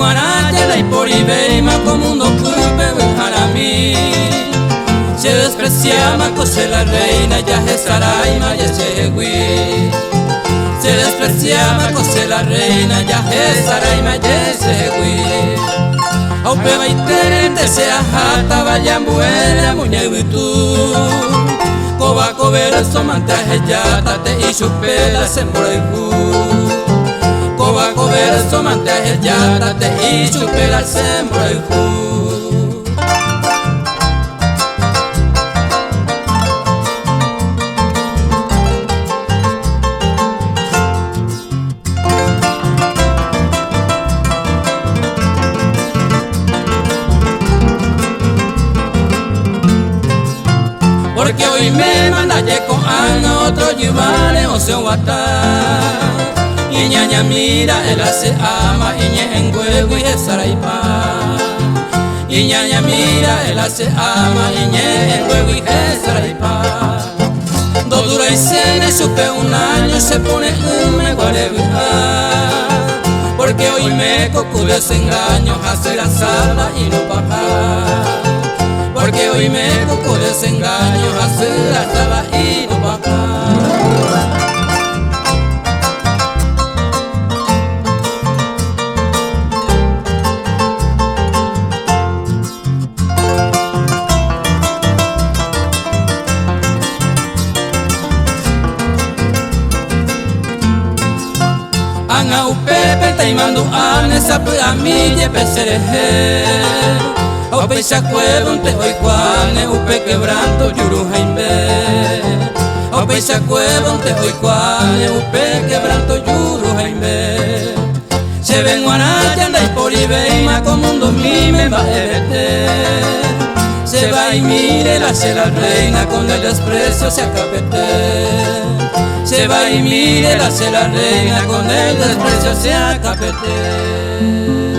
ven guaraya y por ibeima como mundo cupe harami. Se desprecia macose la reina ya es saraima ya segui. Se desprecia macose la reina ya es saraima ya segui. Aupe baiterente sea jata vayan buena muñeguitu. Koba kobera somantaje yata te ishupela sembraiku. Koba kobera somantaje yata te ishupela sembraiku. Porque hoy me manda yeco a otro yubale o se guata. Y ñaña mira, él se ama, y ñe en huevo y es saraipa. Y ñaña mira, él se ama, y ñe en huevo y es saraipa. Do dura y se supe un año, se pone un me porque hoy me cocu desengaño, hace la sala y no baja. Porque hoy me coco desengaño, hacer la sala y no bajar. Anga upepe taimando ane sapu amille pesereje. Aupe chacuedo te hoy cuane upe quebranto yuru jaimbe. Aupe chacuedo te hoy cuane upe quebranto yuru jaimbe. Se ven guanaya anda y por ibeima como mundo mime va se va y mire la reina con el desprecio se acapete. Se va y mire la reina con el desprecio se acapete.